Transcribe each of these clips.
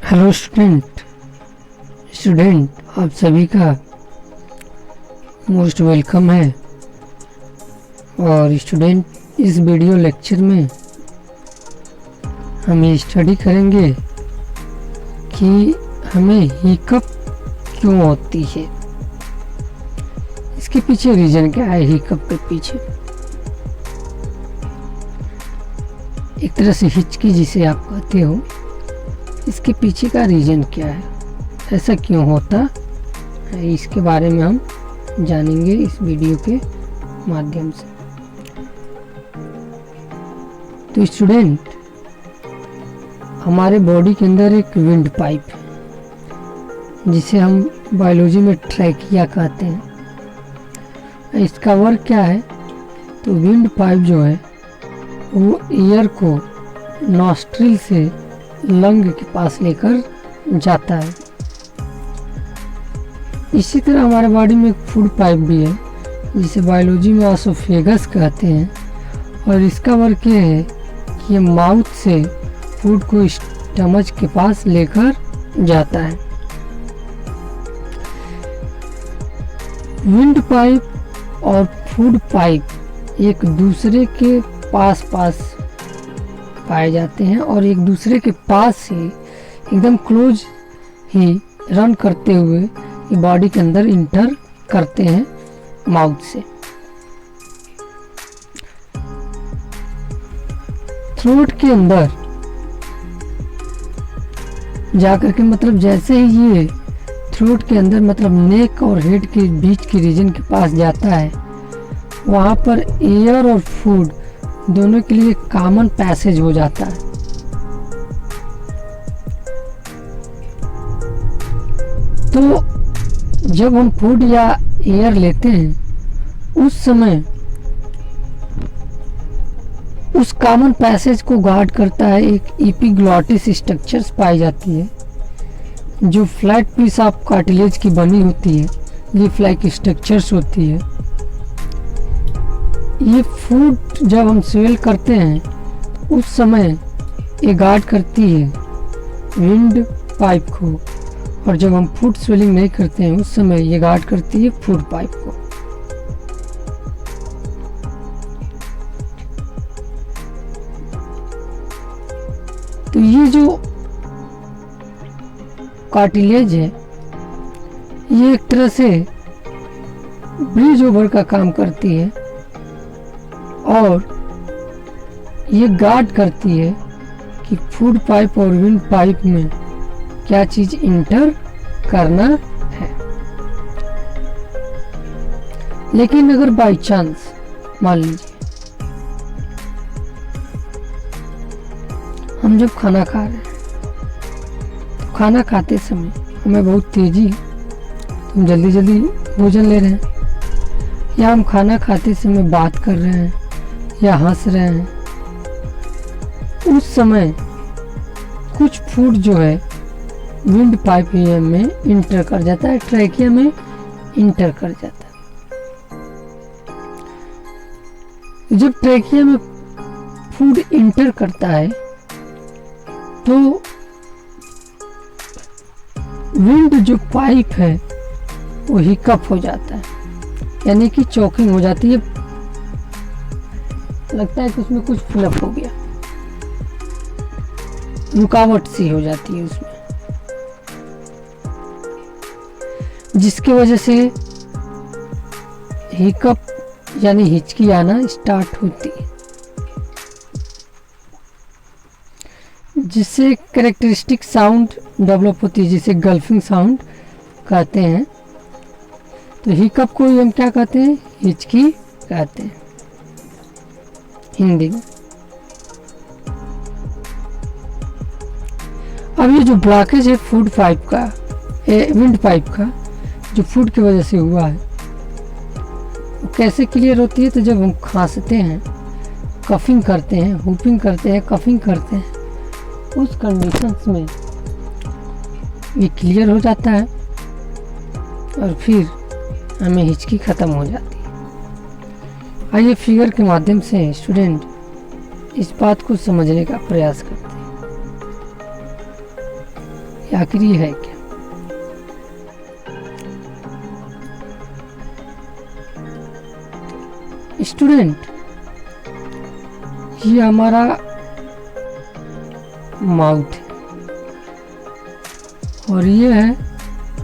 Hello student आप सभी का मोस्ट वेलकम है। और स्टूडेंट इस वीडियो लेक्चर में हम ये स्टडी करेंगे कि हमें हिकअप क्यों होती है, इसके पीछे रीज़न क्या है। हिकअप के पीछे एक तरह से हिचकी जिसे आप कहते हो, इसके पीछे का रीज़न क्या है, ऐसा क्यों होता है, इसके बारे में हम जानेंगे इस वीडियो के माध्यम से। तो स्टूडेंट, हमारे बॉडी के अंदर एक विंड पाइप है जिसे हम बायोलॉजी में ट्रैकिया कहते हैं। इसका वर्क क्या है, तो विंड पाइप जो है वो एयर को नॉस्ट्रिल से लंग के पास लेकर जाता है। इसी तरह हमारे बॉडी में एक फूड पाइप भी है जिसे बायोलॉजी में ऑसोफेगस कहते हैं, और इसका वर्क ये है कि ये माउथ से फूड को स्टमच के पास लेकर जाता है। विंड पाइप और फूड पाइप एक दूसरे के पास पाए जाते हैं और एक दूसरे के पास ही एकदम क्लोज ही रन करते हुए ये बॉडी के अंदर इंटर करते हैं माउथ से। थ्रोट के अंदर जाकर के, मतलब जैसे ही ये थ्रोट के अंदर मतलब नेक और हेड के बीच के रीजन के पास जाता है, वहाँ पर एयर और फूड दोनों के लिए कॉमन पैसेज हो जाता है। तो जब हम फूड या एयर लेते हैं उस समय उस कॉमन पैसेज को गार्ड करता है एक एपिग्लॉटिस स्ट्रक्चर्स पाई जाती है जो फ्लैट पीस ऑफ कार्टिलेज की बनी होती है। लीफ लाइक स्ट्रक्चर्स होती है। ये फूड जब हम स्वेल करते हैं उस समय ये गार्ड करती है विंड पाइप को, और जब हम फूड स्वेलिंग नहीं करते हैं उस समय ये गार्ड करती है फूड पाइप को। तो ये जो कार्टिलेज है ये एक तरह से ब्रिज ओवर का काम करती है और ये गार्ड करती है कि फूड पाइप और विंड पाइप में क्या चीज इंटर करना है। लेकिन अगर बाय चांस मान लीजिए हम जब खाना खा रहे हैं तो खाना खाते समय हमें बहुत तेजी है, हम जल्दी जल्दी भोजन ले रहे हैं, या हम खाना खाते समय बात कर रहे हैं या हंस रहे हैं, उस समय कुछ फूड जो है विंड पाइप में इंटर कर जाता है, ट्रैकिया में इंटर कर जाता है। जब ट्रैकिया में फूड इंटर करता है तो विंड जो पाइप है वो हिकअप हो जाता है, यानी कि चोकिंग हो जाती है। लगता है कि उसमें कुछ फिलअप हो गया, रुकावट सी हो जाती है उसमें, जिसकी वजह से हिकअप यानी हिचकी आना स्टार्ट होती है, जिससे कैरेक्टरिस्टिक साउंड डेवलप होती है जिसे गल्फिंग साउंड कहते हैं। तो हिकअप को हम क्या कहते हैं, हिचकी कहते हैं हिंदी में। अब ये जो ब्लॉकेज है फूड पाइप का, विंड पाइप का, जो फूड की वजह से हुआ है, वो कैसे क्लियर होती है। तो जब हम खांसते हैं, कफिंग करते हैं, हुपिंग करते हैं, कफिंग करते हैं, उस कंडीशंस में ये क्लियर हो जाता है और फिर हमें हिचकी ख़त्म हो जाती है। आइए फिगर के माध्यम से स्टूडेंट इस बात को समझने का प्रयास करते हैं। आखिर ये है क्या? स्टूडेंट, ये हमारा माउथ है और ये है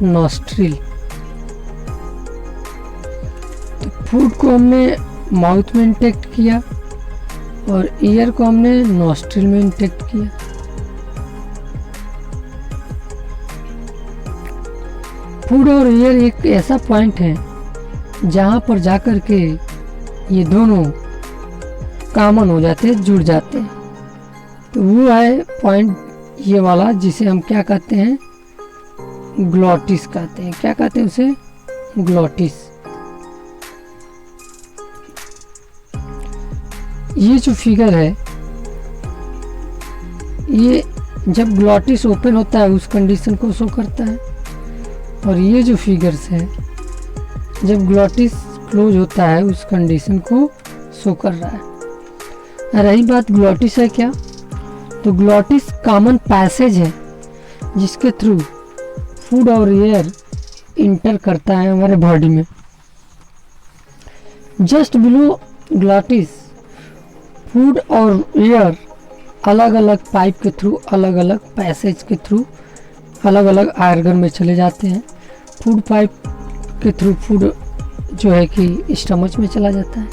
नॉस्ट्रिल। तो फूड को हमने माउथ में इंटेक्ट किया और ईयर को हमने नॉस्ट्रिल में इंटेक्ट किया। फूड और ईयर एक ऐसा पॉइंट है जहां पर जाकर के ये दोनों कॉमन हो जाते हैं, जुड़ जाते हैं। तो वो है पॉइंट ये वाला, जिसे हम क्या कहते हैं, ग्लॉटिस कहते हैं। क्या कहते हैं उसे? ग्लॉटिस। ये जो फिगर है, ये जब ग्लॉटिस ओपन होता है उस कंडीशन को शो करता है, और ये जो फिगर्स है जब ग्लॉटिस क्लोज होता है उस कंडीशन को शो कर रहा है। रही बात ग्लॉटिस है क्या, तो ग्लॉटिस कॉमन पैसेज है जिसके थ्रू फूड और एयर इंटर करता है हमारे बॉडी में। जस्ट बिलो ग्लॉटिस फूड और एयर अलग अलग पाइप के थ्रू, अलग अलग पैसेज के थ्रू, अलग अलग आर्गन में चले जाते हैं। फूड पाइप के थ्रू फूड जो है कि स्टमच में चला जाता है।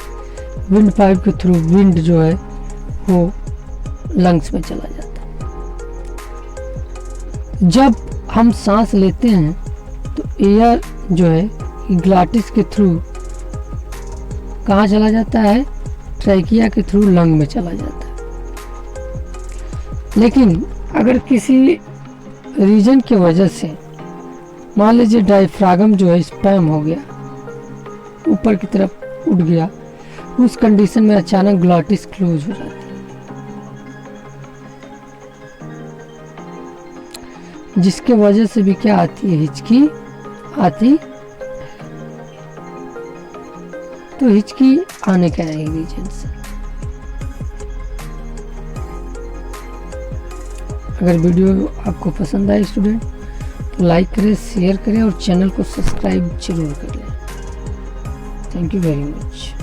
विंड पाइप के थ्रू विंड जो है वो लंग्स में चला जाता है। जब हम सांस लेते हैं तो एयर जो है ग्लॉटिस के थ्रू कहाँ चला जाता है? ट्रैकिया के थ्रू लंग में चला जाता है। लेकिन अगर किसी रीजन की वजह से मान लीजिए डायफ्रागम जो है स्पैम हो गया, ऊपर की तरफ उठ गया, उस कंडीशन में अचानक ग्लॉटिस क्लोज हो जाती है, जिसके वजह से भी क्या आती है? हिचकी आती। तो हिचकी आने का है रीजन से। अगर वीडियो आपको पसंद आए स्टूडेंट तो लाइक करें, शेयर करें और चैनल को सब्सक्राइब जरूर कर लें। Thank you very much.